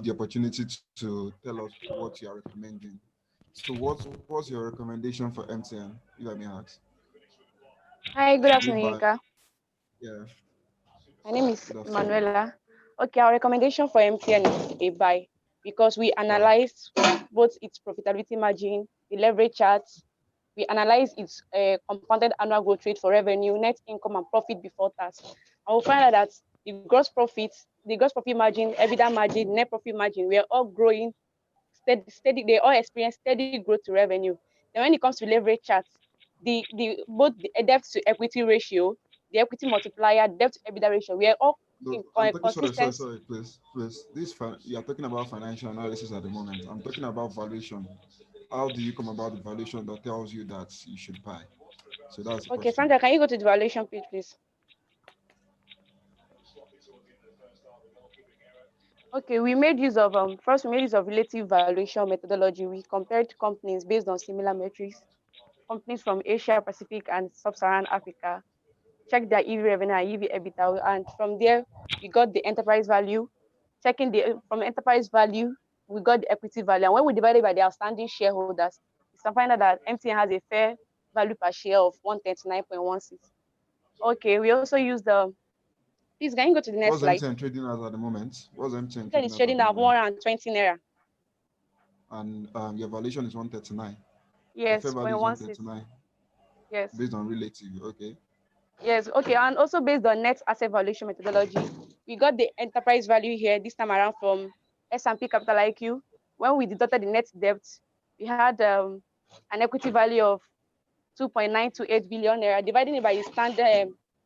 the opportunity to tell us what you are recommending. So what's your recommendation for MTN, if I may ask? Hi, good You afternoon, buy, Yinka. yeah, My name is good afternoon. Manuela. Okay, our recommendation for MTN is a buy because we Wow. analyze both its profitability margin, the leverage charts. We analyze its compounded annual growth rate for revenue, net income, and profit before tax. And we'll find out that the gross profit margin, EBITDA margin, net profit margin, we are all growing steady. They all experience steady growth to revenue. Then when it comes to leverage charts, the both the debt to equity ratio, the equity multiplier, debt to EBITDA ratio, we are all No, in I'm talking, consistent. please. You are talking about financial analysis at the moment. I'm talking about valuation. How do you come about the valuation that tells you that you should buy? So that's the Okay, question. Sandra, can you go to the valuation page, please? Okay, we made use of relative valuation methodology. We compared companies based on similar metrics, companies from Asia Pacific and Sub-Saharan Africa, check their EV revenue and EV EBITDA, and from there we got the enterprise value. Checking the from enterprise value, we got the equity value, and when we divide it by the outstanding shareholders, you can find out that MTN has a fair value per share of 139.16. Okay, we also use the. Please, can you go to the next What's slide? MTN trading at the moment? What's MTN MTN trading is at trading the at moment? 120 naira. And your valuation is 139. The fair Yes, value point is one six. 139 Yes. based on relative. Okay. Yes, okay, and also based on net asset valuation methodology, we got the enterprise value here this time around from S&P Capital IQ. When we deducted the net debt, we had an equity value of 2.928 billion naira, dividing it by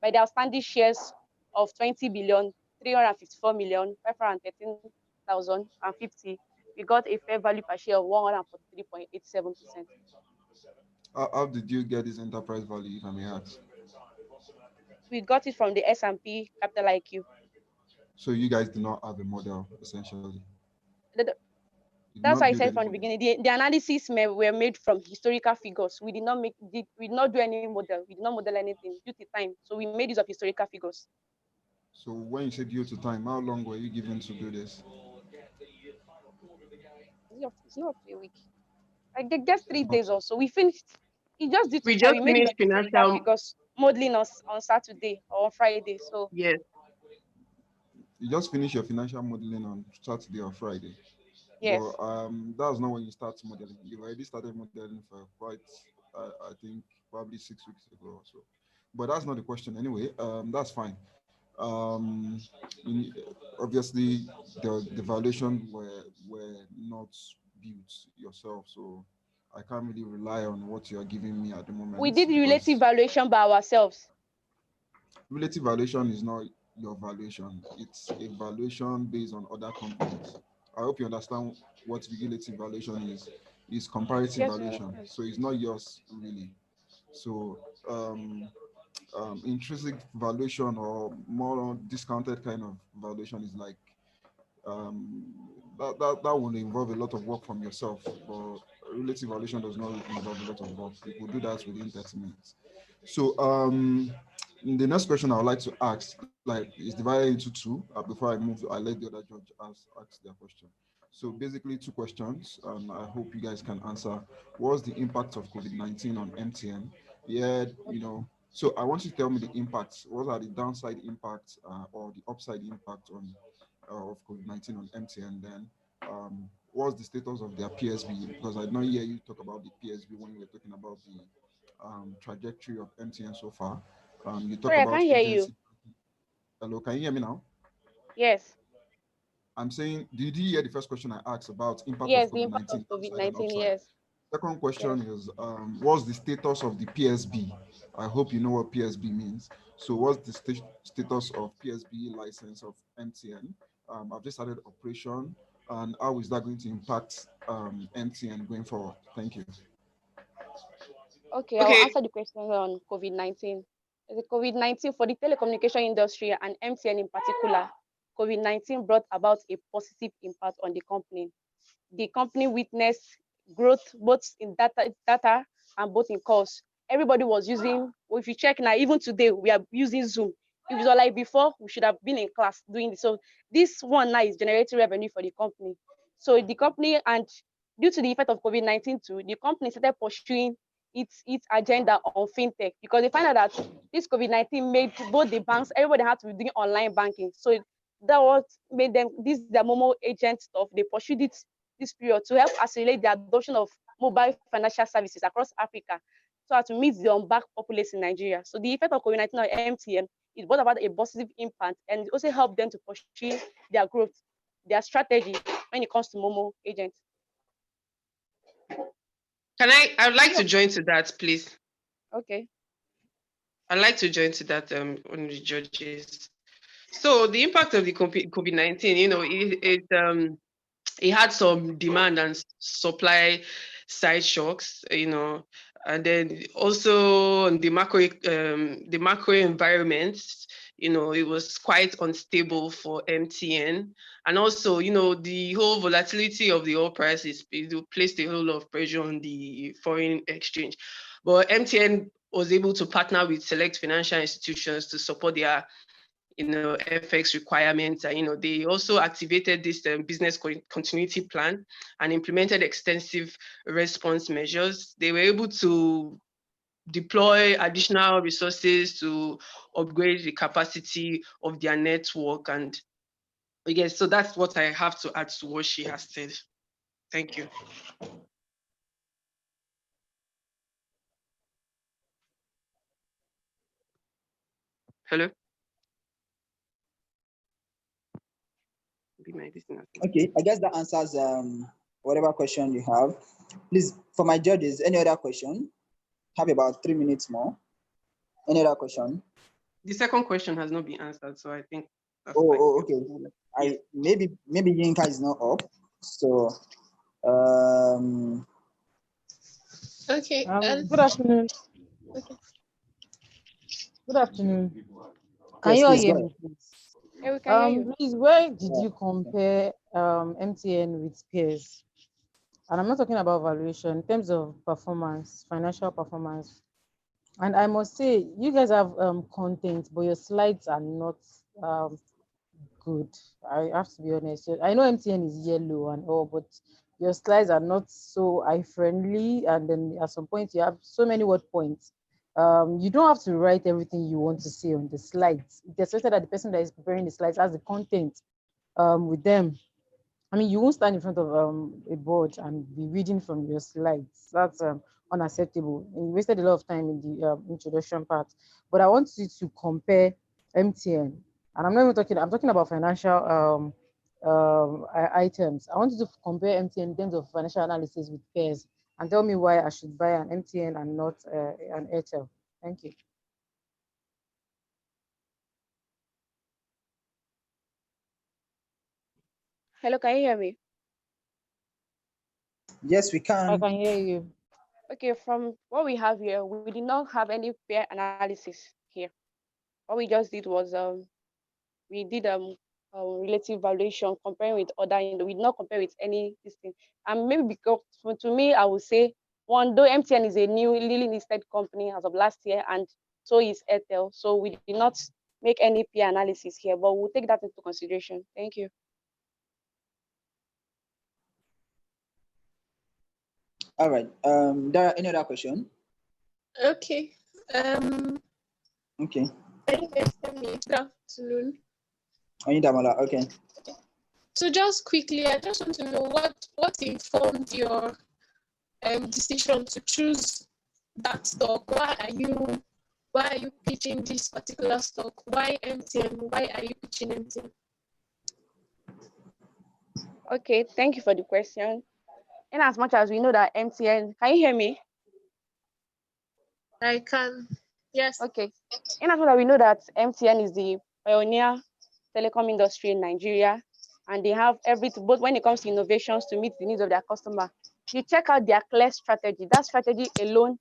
by the outstanding shares of 20 billion 354 million 513,050. We got a fair value per share of 143.87%. How did you get this enterprise value, if I may ask? We got it from the S&P Capital IQ. So you guys do not have a model, essentially. The, You did That's not why I build said any from the model. beginning, the analysis were made from historical figures. We did not do any model. We did not model anything due to time. So we made use of historical figures. So when you said due to time, how long were you given to do this? It's not up to a week. Like just It's 3 days not. or so. We finished. It just due to We time. just We made use finished of historical financial. figures, modeling us on Saturday or on Friday. So Yes, You just finished your financial modeling on Saturday or Friday. But yes. that's not when you start modeling. You've already started modeling for quite, I think, probably 6 weeks ago or so. But that's not the question anyway. That's fine. Um, in, Obviously, the valuation were not built yourself, so I can't really rely on what you're giving me at the We moment did relative because valuation by ourselves. relative valuation is not your valuation. It's a valuation based on other companies. I hope you understand what relative valuation is. It's comparative Yes, we valuation, understand. so it's not yours really. So intrinsic valuation or more discounted kind of valuation is like um, that will involve a lot of work from yourself. But relative valuation does not involve a lot of work. You could do that within 30 minutes. So the next question I would like to ask, like, is divided into two. Before I move, I let the other judge ask their question. So basically, two questions, and I hope you guys can answer. What's the impact of COVID-19 on MTN? Yeah, So I want you to tell me the impacts. What are the downside impacts or the upside impact on of COVID-19 on MTN? Then, what's the status of their PSB? Because I did not hear you talk about the PSB when you were talking about the trajectory of MTN so far. You talk Sorry, I about can't hear you. agency. Hello, can you hear me now? Yes. I'm saying, did you hear the first question I asked about impact of Yes, the impact COVID-19 of downside and COVID-19. upside? Yes. Second question Yes. is, what's the status of the PSB? I hope you know what PSB means. So, what's the status of PSB license of MTN? I've just started operation, and how is that going to impact MTN going forward? Thank you. Okay, I will okay. answer the question on COVID-19. The COVID-19 for the telecommunication industry and MTN in particular, COVID-19 brought about a positive impact on the company. The company witnessed growth both in data and both in calls. Everybody was using, well, if you check now, even today, we are using Zoom. If it was like before, we should have been in class doing this. So this one now is generating revenue for the company. So the company, and due to the effect of COVID-19 too, the company started pursuing its agenda on fintech, because they find out that this COVID-19 made both the banks, everybody had to be doing online banking. So that was made them, this their Momo agent stuff. They pursued it this period to help accelerate the adoption of mobile financial services across Africa, so as to meet the unbanked populace in Nigeria. So the effect of COVID-19 on MTN, it brought about a positive impact, and it also helped them to pursue their growth, their strategy when it comes to Momo agents. I would like to join to that, please. Okay. I'd like to join to that on the judges. So the impact of the COVID-19, it had some demand and supply side shocks, and then also on the macro environment, it was quite unstable for MTN. And also, the whole volatility of the oil prices placed a whole lot of pressure on the foreign exchange. But MTN was able to partner with select financial institutions to support their FX requirements. And, they also activated this business continuity plan and implemented extensive response measures. They were able to deploy additional resources to upgrade the capacity of their network. And yes, so that's what I have to add to what she has said. Thank you. Hello? Okay, I guess that answers whatever question you have. Please, for my judges, any other question? Have about 3 minutes more. Any other question? The second question has not been answered, so I think that's okay. Yes. Maybe Yinka is not up. So okay. Good afternoon. Okay. Good afternoon. Can yes, you all please, hear me, please? Yeah, we can hear you. Please, where did you compare MTN with peers? And I'm not talking about valuation, in terms of performance, financial performance. And I must say, you guys have content, but your slides are not good. I have to be honest. I know MTN is yellow and all, but your slides are not so eye-friendly. And then at some point, you have so many word points. You don't have to write everything you want to say on the slides. It's expected that the person that is preparing the slides has the content with them. I mean, you won't stand in front of a board and be reading from your slides. That's unacceptable. And you wasted a lot of time in the introduction part. But I want you to compare MTN, and I'm not even talking. I'm talking about financial items. I want you to compare MTN in terms of financial analysis with peers, and tell me why I should buy an MTN and not an Airtel. Thank you. Hello, can you hear me? Yes, we can. I can hear you. Okay, from what we have here, we did not have any peer analysis here. What we just did was we did relative valuation comparing with other, we did not compare with any this thing. And maybe because to me, I would say, one, though MTN is a newly listed company as of last year, and so is Airtel, so we did not make any peer analysis here, but we'll take that into consideration. Thank you. All right. There are any other question? Okay. Okay. Can you guys hear me? Good afternoon. Okay. So just quickly, I just want to know what informed your decision to choose that stock. Why are you pitching this particular stock? Why MTN? Why are you pitching MTN? Okay, thank you for the question. In as much as we know that MTN, can you hear me? I can. Yes. Okay. In as much as we know that MTN is the pioneer telecom industry in Nigeria, and they have everything, both when it comes to innovations to meet the needs of their customer. You check out their clear strategy. That strategy alone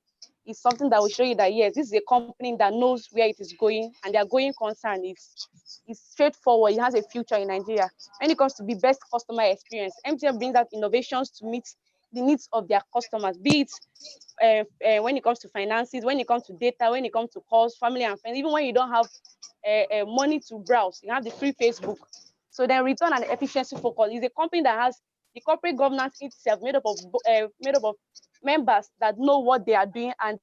is something that will show you that, yes, this is a company that knows where it is going, and their going concern is straightforward. It has a future in Nigeria. When it comes to the best customer experience, MTN brings out innovations to meet the needs of their customers, be it when it comes to finances, when it comes to data, when it comes to calls, family and friends, even when you don't have money to browse, you have the free Facebook. So then return and efficiency focus is a company that has the corporate governance itself made up of members that know what they are doing, and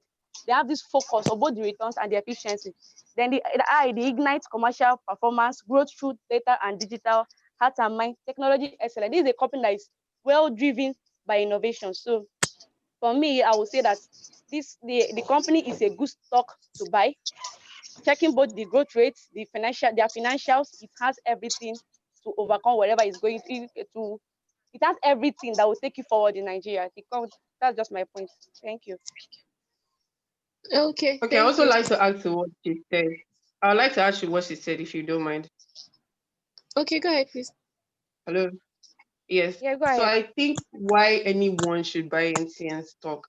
they have this focus on both the returns and the efficiency. Then the I, the ignite commercial performance, growth through data and digital, heart and mind, technology excellence. This is a company that is well driven by innovation. So for me, I would say that the company is a good stock to buy. Checking both the growth rates, their financials, it has everything to overcome whatever is going to. It has everything that will take you forward in Nigeria. That's just my point. Thank you. Okay, Okay, I thank also you. like to add to what she said. I'd like to ask you what she said, if you don't mind. Okay, go ahead, please. Hello? Yes. Yeah, go So ahead. I think why anyone should buy MTN stock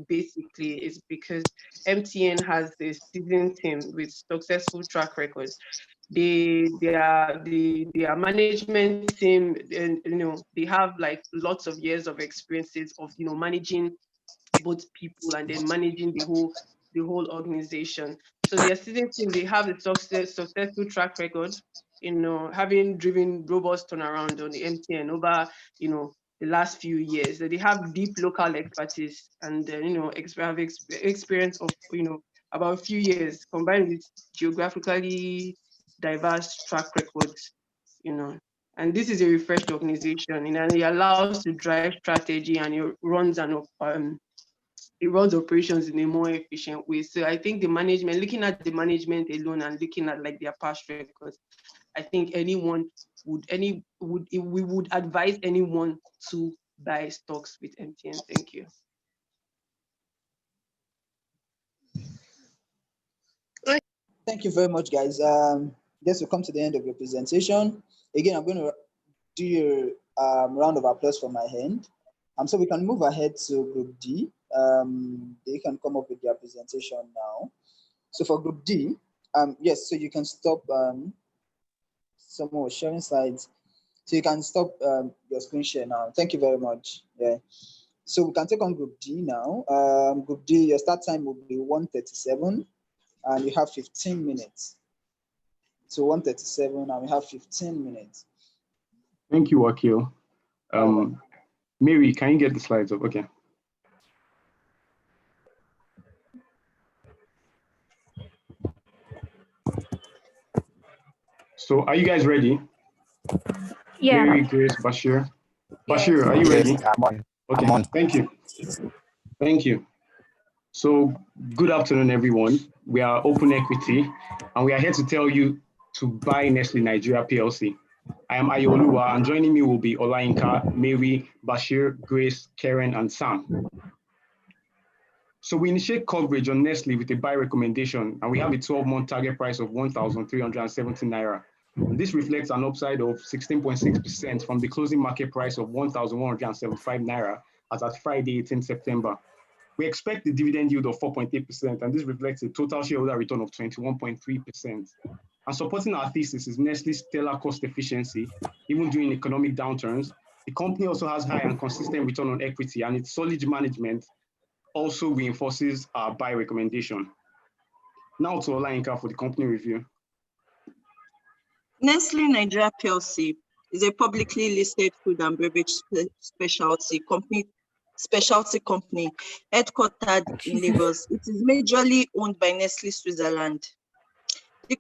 basically is because MTN has a seasoned team with successful track record. Their management team, and they have like lots of years of experiences of managing both people and then managing the whole organization. So their season team, they have a successful track record, having driven robust turnaround on the MTN over, the last few years. So they have deep local expertise and have experience of about a few years combined with geographically diverse track records, and this is a refreshed organization, and it allows to drive strategy, and it runs operations in a more efficient way. So I think looking at the management alone and looking at like their past records, I think we would advise anyone to buy stocks with MTN. Thank you. Thank you very much, guys. Guess we'll come to the end of your presentation. Again, I'm going to do your round of applause from my hand. So we can move ahead to Group D. They can come up with their presentation now. So for Group D, yes, so you can stop. Someone was sharing slides. So you can stop your screen share now. Thank you very much. Yeah. So we can take on Group D now. Group D, your start time will be 1:37, and you have 15 minutes. So 1:37, and we have 15 minutes. Thank you, Wakil. Mary, can you get the slides up? Okay. So are you guys ready? Yeah. Mary, Grace, Bashir. Bashir, are you ready? I'm on. Okay, I'm on. thank you. Thank you. So good afternoon, everyone. We are Open Equity, and we are here to tell you to buy Nestle Nigeria PLC. I am Ayoluwa, and joining me will be Olayinka, Mary, Bashir, Grace, Karen, and Sam. So we initiate coverage on Nestle with a buy recommendation, and we have a 12-month target price of 1,370 Naira. And this reflects an upside of 16.6% from the closing market price of 1,175 Naira as at Friday, 18 September. We expect the dividend yield of 4.8%, and this reflects a total shareholder return of 21.3%. And supporting our thesis is Nestle's stellar cost efficiency, even during economic downturns. The company also has high and consistent return on equity, and its solid management also reinforces our buy recommendation. Now to Olayinka for the company review. Nestle Nigeria PLC is a publicly listed food and beverage specialty company headquartered in Lagos. It is majorly owned by Nestle Switzerland.